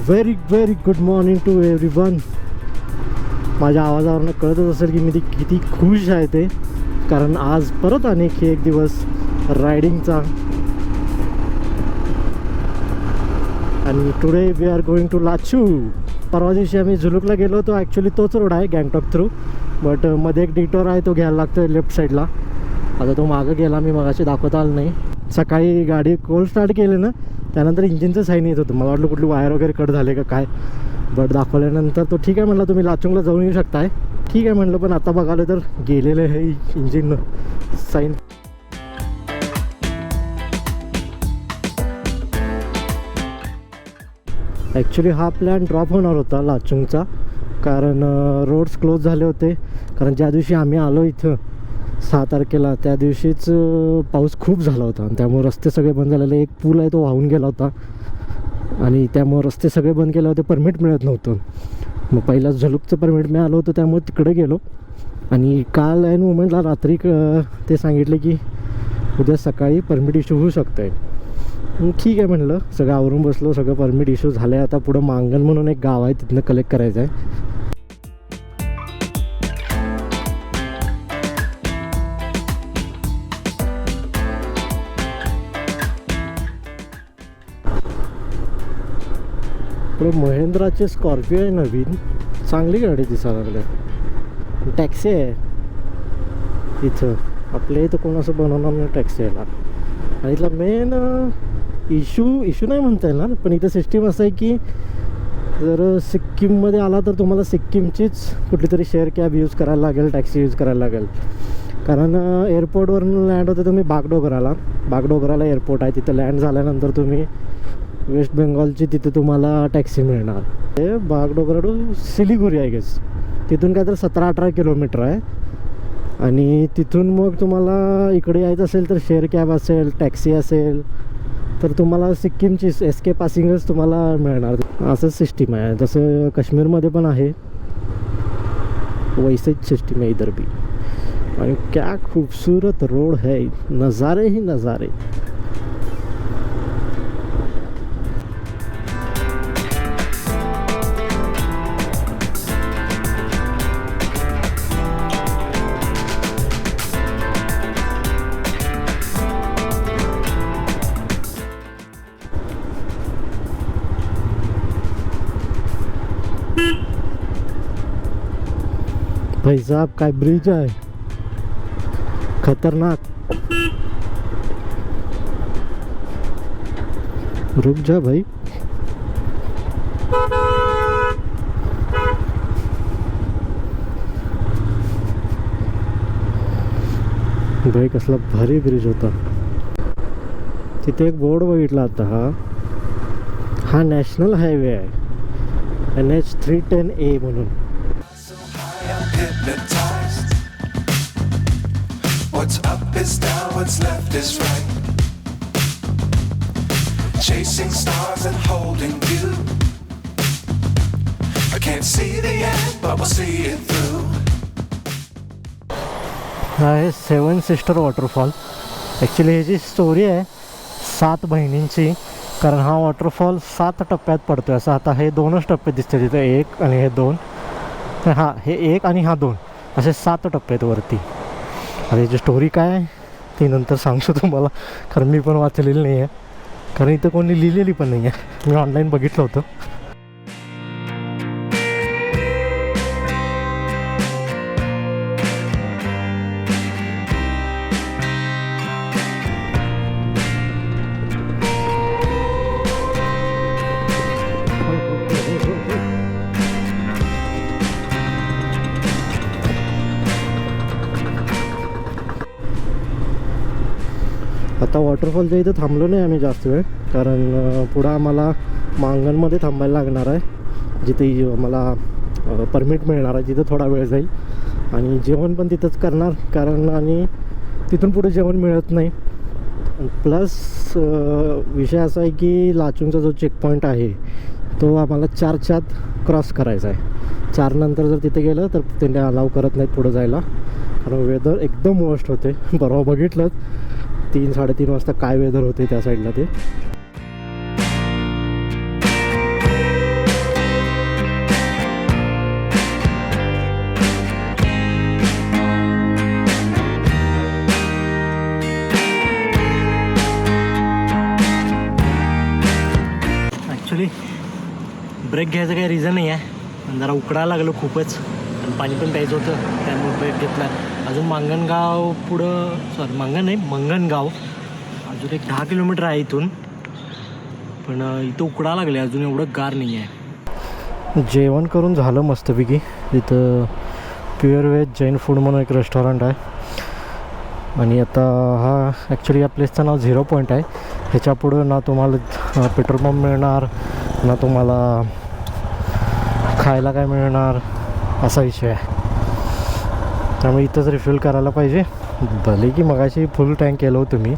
Very very good morning to everyone. माझ्या आवाजावरून कळतच असेल की मी किती खुश आहे ते, कारण आज परत अनेक एक दिवस रायडिंगचा. आणि today we are going to लाचू. परवा दिवशी आम्ही झुलुकला गेलो होतो. ॲक्च्युली तोच रोड आहे गँगटॉक थ्रू, बट मध्ये एक डिटोर आहे तो घ्यायला लागतो लेफ्ट साईडला. आता तो मागं गेला, मी मगाशी दाखवता आलं नाही. सकाळी गाडी कोल्ड स्टार्ट केली ना, त्यानंतर इंजिनचं साईन येत होतं. मला वाटलं कुठली वायर वगैरे कट झाले का काय, बट दाखवल्यानंतर तो ठीक आहे म्हटलं, तुम्ही लाचुंगला जाऊन येऊ शकताय. ठीक आहे म्हटलं, पण आता बघालं तर गेलेलं आहे इंजिन साईन. ॲक्च्युली हा प्लॅन ड्रॉप होणार होता लाचुंगचा, कारण रोड्स क्लोज झाले होते. कारण ज्या दिवशी आम्ही आलो इथं 6 तारखेला, त्या दिवशीच पाऊस खूप झाला होता आणि त्यामुळे रस्ते सगळे बंद झालेले. एक पूल आहे तो वाहून गेला होता आणि त्यामुळे रस्ते सगळे बंद केले होते, परमिट मिळत नव्हतं. मग पहिला झलुकचं परमिट मिळालं होतं, त्यामुळे तिकडे गेलो. आणि काल ऐन मोमेंटला रात्री ते सांगितले की उद्या सकाळी परमिट इश्यू होऊ शकतं आहे. ठीक आहे म्हटलं, सगळं आवरून बसलो, सगळं परमिट इश्यू झालं आहे. आता पुढं मांगण म्हणून एक गाव आहे, तिथनं कलेक्ट करायचं आहे. महिंद्राचे स्कॉर्पिओ आहे नवीन, चांगली गाडी दिसायला लागली. टॅक्सी आहे इथं, आपल्या इथं कोण असं बनवणार नाही टॅक्सी यायला. आणि इथला मेन इश्यू नाही म्हणता येणार, पण इथं सिस्टीम असं आहे की जर सिक्कीममध्ये आला तर तुम्हाला सिक्कीमचीच कुठली तरी शेअर कॅब यूज करायला लागेल, टॅक्सी यूज करायला लागेल. कारण एअरपोर्टवरून लँड होते तुम्ही बागडोगराला एअरपोर्ट आहे, तिथं लँड झाल्यानंतर तुम्ही वेस्ट बेंगॉलची तिथे तुम्हाला टॅक्सी मिळणार. ते बागडोगरा टू सिलिगुरी आहे गेस, तिथून काय तर 17-18 किलोमीटर आहे. आणि तिथून मग तुम्हाला इकडे यायचं असेल तर शेअर कॅब असेल, टॅक्सी असेल, तर तुम्हाला सिक्कीमची SK पासिंगच तुम्हाला मिळणार. असं सिस्टीम आहे, जसं काश्मीरमध्ये पण आहे, वैसेच सिस्टीम आहे इधर भी. आणि क्या खूबसूरत रोड है, नज़ारे ही नज़ारे. भाई साहब काय ब्रिज आहे, खतरनाक. रुक जा भाई. भाई कसला भारी ब्रिज होता. तिथे एक बोर्ड बघितला आता, हा नॅशनल हायवे आहे, NH 310A म्हणून. Hypnotized. What's up is down, what's left is right. Chasing stars and holding you. I can't see the end, but we'll see it through. हा आहे 7 सिस्टर वॉटरफॉल. ॲक्च्युली ह्याची story आहे 7 बहिणींची, कारण हा waterfall 7 टप्प्यात पडतो. असं आता हे 2च टप्पे दिसते तिथे, 1 आणि हे 2. तर हा हे 1 आणि हा 2 असे 7 टप्पे आहेत वरती. आणि याची स्टोरी काय आहे ती नंतर सांगतो तुम्हाला, कारण मी पण वाचलेली नाही आहे, कारण इथं कोणी लिहिलेली पण नाही आहे, मी ऑनलाईन बघितलं होतं. आता वॉटरफॉलच्या इथं थांबलो नाही आम्ही जास्त वेळ, कारण पुढं आम्हाला मांगणमध्ये थांबायला लागणार आहे, जिथे आम्हाला परमिट मिळणार आहे, तिथं थोडा वेळ जाईल आणि जेवण पण तिथंच करणार, कारण आणि तिथून पुढे जेवण मिळत नाही. प्लस विषय असा आहे की लाचुंगचा जो चेकपॉईंट आहे तो आम्हाला 4च्या आत क्रॉस करायचा आहे. 4 नंतर जर तिथे गेलं तर त्यांनी अलाव करत नाहीत पुढं जायला, कारण वेदर एकदम वर्स्ट होते. परवा बघितलं 3-3:30 वाजता काय वेदर होते त्या साईडला ते. ॲक्च्युली ब्रेक घ्यायचं काही रिझन नाही आहे, पण जरा उकडायला लागलं खूपच आणि पाणी पण प्यायचं होतं, त्यामुळे ब्रेक घेतला. अजून मंगनगाव पुढं, सॉरी मंगनगाव अजून एक 10 किलोमीटर आहे इथून, पण इथं उकडायला लागले, अजून एवढं गार नाही आहे. जेवण करून झालं मस्तपैकी. इथं प्युअर व्हेज जैन फूड म्हणून एक रेस्टॉरंट आहे आणि आता हा ॲक्च्युली या प्लेसचं नाव 0 पॉईंट आहे. ह्याच्या पुढं ना तुम्हाला पेट्रोल पंप मिळणार ना तुम्हाला खायला काय मिळणार, असा विषय आहे. त्यामुळे इथंच रिफिल करायला पाहिजे. भले की मगाशी फुल टँक केलं होतं मी.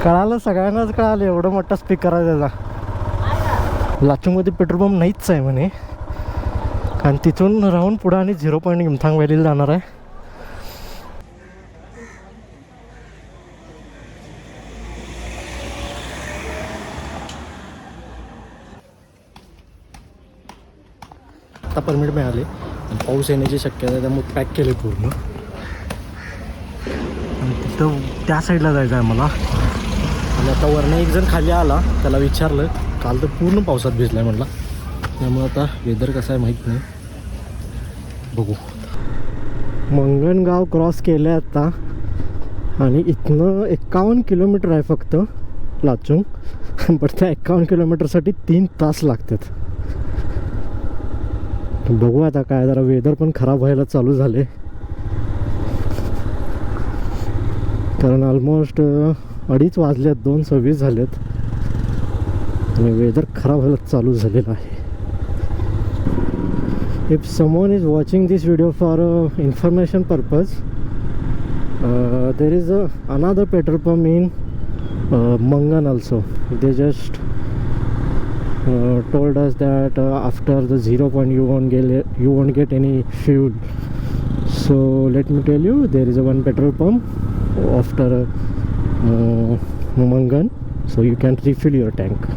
कळालं, सगळ्यांनाच कळालं, एवढं मोठा स्पीकर आहे त्याचा. लाचूंगमध्ये पेट्रोल पंप नाहीच आहे म्हणे, आणि तिथून राहून पुढं आणि 0 पॉईंट यमथांग व्हॅलीला जाणार आहे. आता परमिट मिळाले, पाऊस येण्याची शक्यता आहे, त्यामुळे पॅक केले पूर्ण. आणि तिथं त्या साईडला जायचं आहे मला. आणि आता वरनं एक जण खाली आला, त्याला विचारलं, काल तर पूर्ण पावसात भिजला आहे म्हटला. त्यामुळे आता वेदर कसं आहे माहीत नाही, बघू. मंगनगाव क्रॉस केलं आहे आता, आणि इथनं 51 किलोमीटर आहे फक्त लाचुंग, पण त्या 51 किलोमीटरसाठी 3 तास लागतात. बघू आता काय, जरा वेदर पण खराब व्हायला चालू झाले, कारण ऑलमोस्ट 2:30 वाजलेत, 2:26 झालेत आणि वेदर खराब व्हायला चालू झालेलं आहे. If someone is watching this video for information purpose, there is another petrol pump in Mangan also. They just told us that after the 0 point you won't get any fuel. So let me tell you, there is a one petrol pump after Mangan, so you can refill your tank.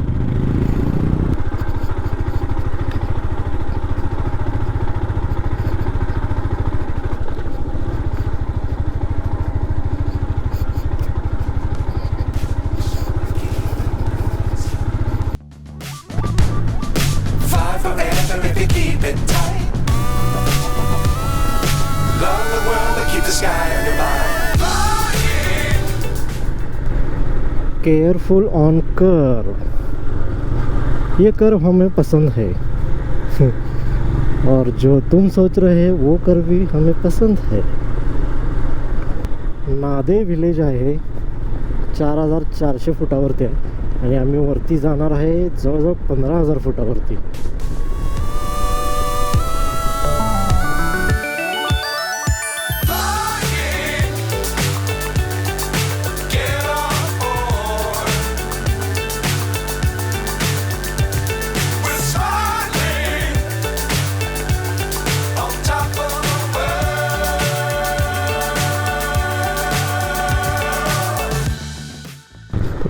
Careful on curve, ये curve हमें पसंद है और जो तुम सोच रहे वो कर्व भी हमें पसंद है. नादे विलेज आहे, 4400 फुटावरती आहे आणि आम्ही वरती जाणार आहे जवळजवळ 15,000 फुटावरती.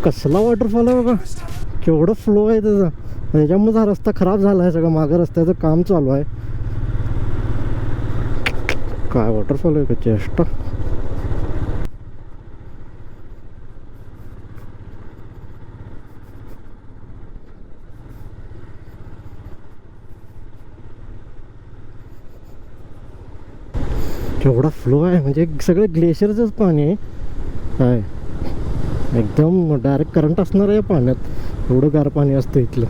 कसला वॉटरफॉल आहे बघा, केवढं फ्लो आहे त्याचा. त्याच्यामुळे हा रस्ता खराब झाला आहे सगळं, मागं रस्त्याचं काम चालू आहे. काय वॉटरफॉल आहे का चेष्टा. केवढा फ्लो आहे, म्हणजे सगळं ग्लेशियरचंच पाणी आहे. एकदम डायरेक्ट करंट असणार आहे पाण्यात, एवढं गार पाणी असतं इथलं.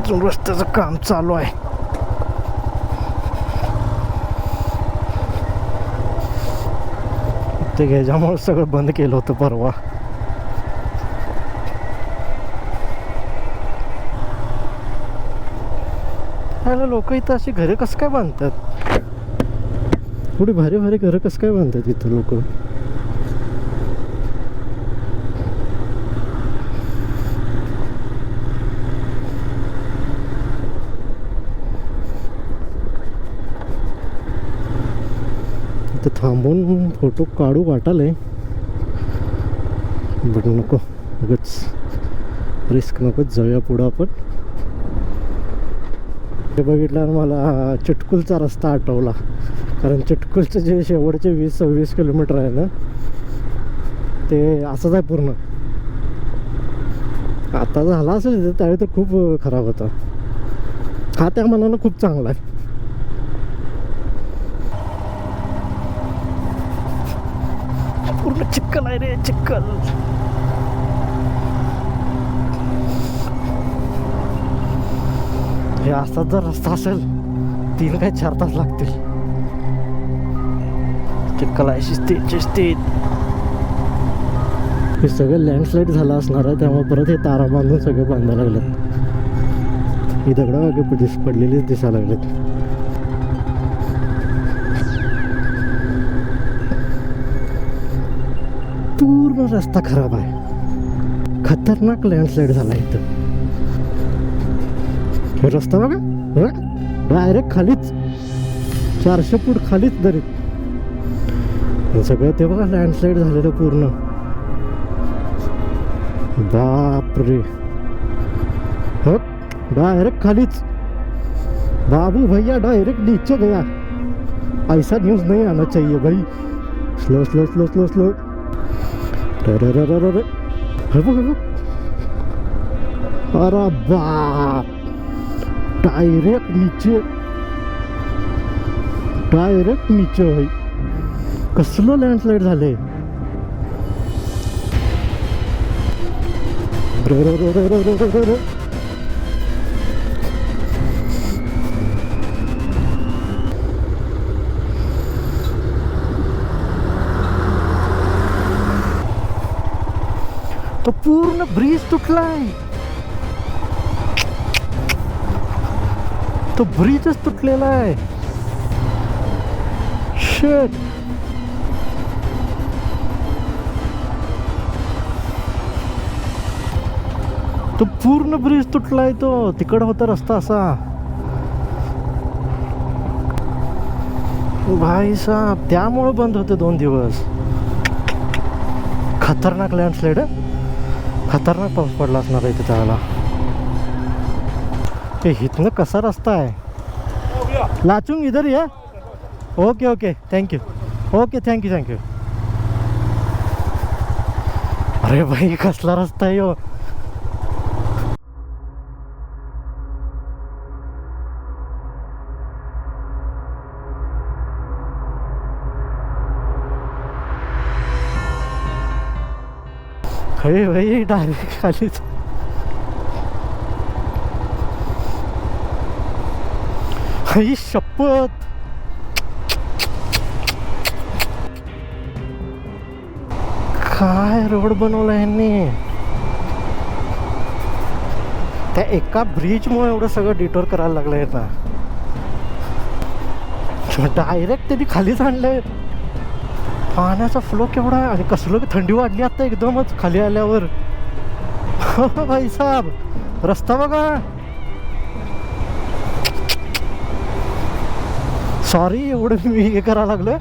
अजून रस्त्याचं काम चालू आहे. ते ह्याच्यामुळे सगळं बंद केलं होतं परवा. लोक इथं अशी घरे कसं काय बांधतात? थोडी भारी भारी घरं कसं काय बांधतात इथं लोक? इथं थांबून फोटो काढू वाटालंय, बट नको, उगाच रिस्क नकोच, जाऊया पुढं आपण. हे बघितल्यावर मला चिटकुलचा रस्ता आठवला, कारण चिटकुलचं जे शेवटचे 20-26 किलोमीटर आहे ना, ते असंच आहे पूर्ण. आता झाला असेल त्यावेळी तर खूप खराब होता. हा त्या मनानं खूप चांगला आहे. पूर्ण चिखल आहे रे, चिखल. हे असाच जर रस्ता असेल 3 काय 4 तास लागतील. चिखल आहे, शिस्तीत. हे सगळं लँडस्लाईड झालं असणार आहे, त्यामुळे परत हे तारा बांधून सगळे बांधायला लागलेत. ही दगडा वगैरे पडलेलीच दिसायला लागलेत. पूर्ण रस्ता खराब आहे, खतरनाक लँडस्लाईड झाला इथं. हे रस्ता बघा, डायरेक्ट खालीच 400 फूट खालीच दरीत. सगळं ते बघा लँडस्लाईड झालेलं पूर्ण. बापरे, हो डायरेक्ट खालीच. बाबू भैया डायरेक्ट नीचे गया. ऐसा न्यूज नहीं आना चाहिए भाई. Slow slow slow slow slow. अरे बाप, डायरेक्ट नीचे भाई. कसलं लँडस्लाईड झाले. तो पूर्ण ब्रिज तुटलाय. तो ब्रिजच तुटलेला आहे. शिट. तो पूर्ण ब्रिज तुटलाय. तो तिकडं होता रस्ता असा. भाई साहब, त्यामुळे बंद होते 2 दिवस. खतरनाक लँडस्लाईड, खतरनाक पाऊस पडला असणार आहे त्याला. ते इथनं कसा रस्ता आहे. लाचुंग इधर या. Okay okay, thank you. Okay, thank you. अरे भाई, कसला रस्ता आहे हो. अरे भाई, डायरेक्ट खालीच. आई शपथ. काय रोड बनवला यांनी. त्या एका ब्रिजमुळे एवढं सगळं डिटोर करायला लागलंय ना. डायरेक्ट त्यांनी खालीच आणलंय. पाण्याचा फ्लो केवढा आहे. आणि कसलं थंडी वाढली आता एकदमच खाली आल्यावर. भाई साहब, रस्ता बघा. सॉरी एवढं मी हे करायला लागलं,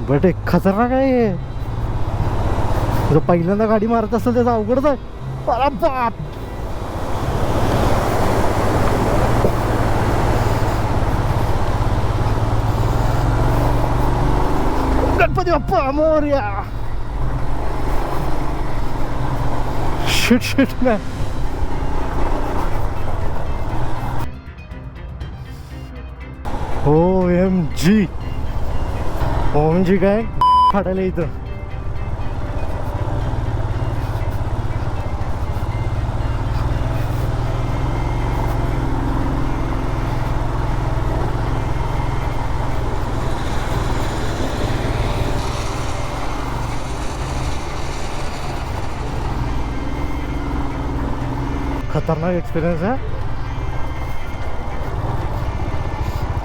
बट एक खतरनाक आहे. जो पहिल्यांदा गाडी मारत असेल त्याचा अवघडच आहे. अरे बाप. Ganpati Bappa Morya. Shit man. OMG काय फाटायला इथं. खतरनाक एक्सपिरियन्स आहे.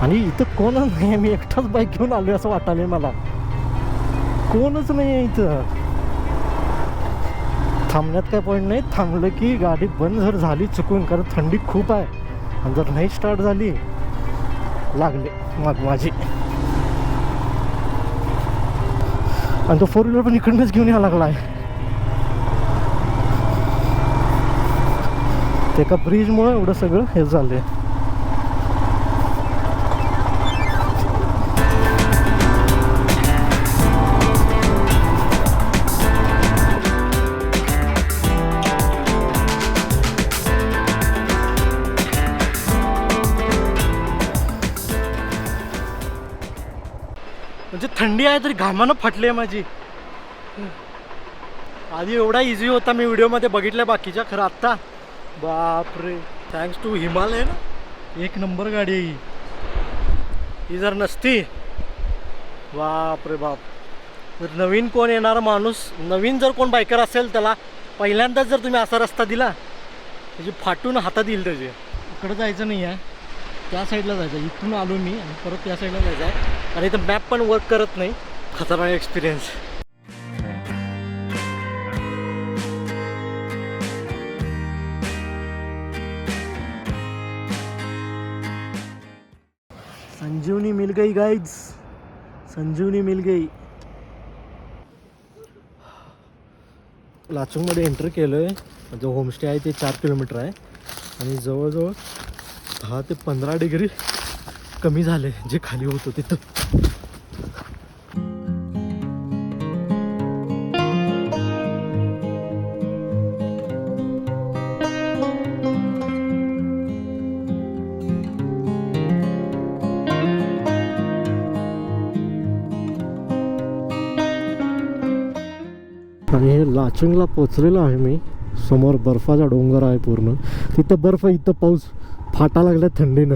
आणि इथं कोणच नाही आहे, मी एकटाच बाईक घेऊन आलो असं वाटायला मला. कोणच नाही आहे इथं. थांबण्यात काय पॉईंट नाही. थांबलं की गाडी बंद जर झाली चुकून, कारण थंडी खूप आहे, आणि जर नाही स्टार्ट झाली लागले माझी. आणि तो 4 व्हीलर पण इकडनंच घेऊन यायला लागला आहे. ते एका ब्रिजमुळे एवढं सगळं हे झालं. म्हणजे थंडी आहे तरी घामानं फाटली आहे माझी. आधी एवढा इझी होता, मी व्हिडिओमध्ये बघितल्या बाकीच्या, खरं आत्ता बापरे. थँक्स टू हिमालय ना, एक नंबर गाडी आहे ही. जर नसती, बापरे बाप. जर नवीन कोण येणारा माणूस, नवीन जर कोण बायकर असेल, त्याला पहिल्यांदाच जर तुम्ही असा रस्ता दिला, त्याची फाटून हातात येईल त्याचे. इकडं जायचं नाही आहे, त्या साईडला जायचं. इथून आलो मी आणि परत त्या साईडला जायचं आहे. आणि इथं मॅप पण वर्क करत नाही. खतरनाक एक्सपिरियन्स. संजीवनी मिल गई गाइड्स, संजीवनी मिल गई. लाचुंगमध्ये एंटर केलं आहे. जो होमस्टे आहे ते 4 किलोमीटर आहे, आणि जवळजवळ 10 ते 15 डिग्री कमी झाले जे खाली होतं तिथं. आणि हे लाचुंगला पोचलेलो आहे मी. समोर बर्फाचा डोंगर आहे पूर्ण. तिथं बर्फ, इथं पाऊस फाटा लागला थंडीनं.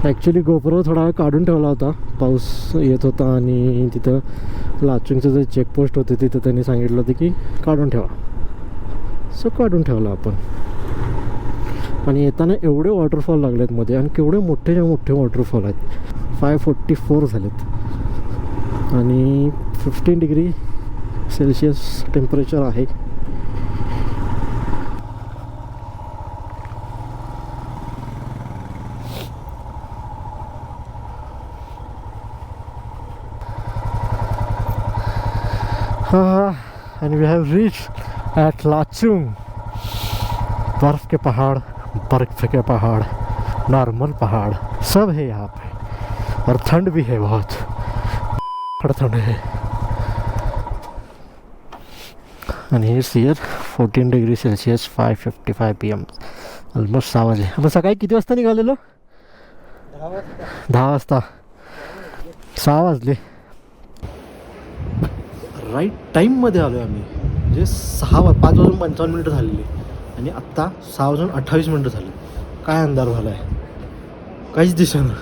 ॲक्च्युली गोप्रो थोडा वेळ काढून ठेवला होता, पाऊस येत होता. आणि तिथं लाचुंगचं जे चेकपोस्ट होते तिथं त्यांनी सांगितलं होतं की काढून ठेवा, सो काढून ठेवला आपण. आणि येताना एवढे वॉटरफॉल लागलेत मध्ये, आणि केवढे मोठे मोठे वॉटरफॉल आहेत. 544 झालेत, आणि 15 डिग्री सेल्सिअस टेम्परेचर आहे. and we have reached at Lachung. बर्फ के पहाड़, बर्फ के पहाड़, नॉर्मल पहाड़ सब है यहाँ पे, और ठंड भी है बहुत, ठंड है. and here's here 14 degree Celsius, 5:55 PM, almost 6 वाजले. आपण सकाळी किती वाजता निघालेलो? 10 वाजता. 6 वाजले. राईट टाईममध्ये आलो आहे आम्ही. म्हणजे 5 वाजून 55 मिनटं झालेली, आणि आत्ता 6 वाजून 28 मिनटं झाली. काय अंधार झाला आहे, काहीच दिसेना.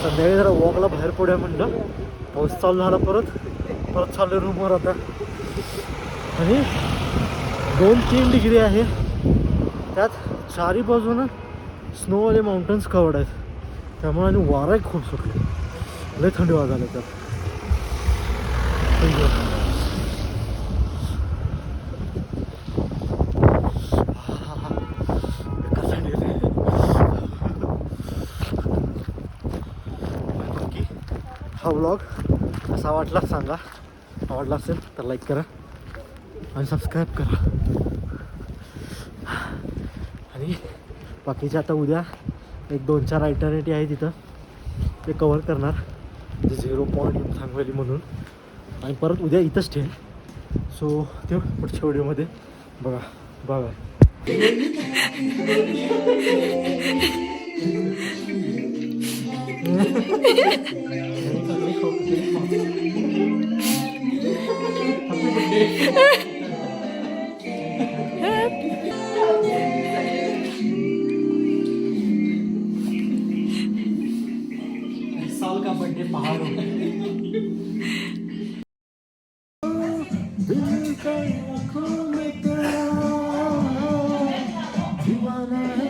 संध्याकाळी जरा वॉकला बाहेर पडूया म्हणलं. पाऊस चालू झाला, परत चालू रूमवर आता. आणि 2-3 डिग्री आहे. त्यात चारी बाजूनं स्नोवाले माउंटन्स कवर्ड आहेत, त्यामुळे आणि वारा खूप सुटले. लय थंडी वाजायला त्यात. हा व्लॉग कसा वाटला सांगा. आवडला असेल तर लाईक करा आणि सबस्क्राईब करा. आणि बाकीचे आता उद्या 1-2-4 अल्टरनेटिव्ह आहे तिथं, ते कवर करणार. ते 0 पॉईंट सांगवेली म्हणून. आणि परत उद्या इथंच ठेव. सो ते पुढच्या व्हिडिओमध्ये बघा. बाय. का बर्थडे पहाड़ हो गया। दिल का आँखों में तेरा दीवाना है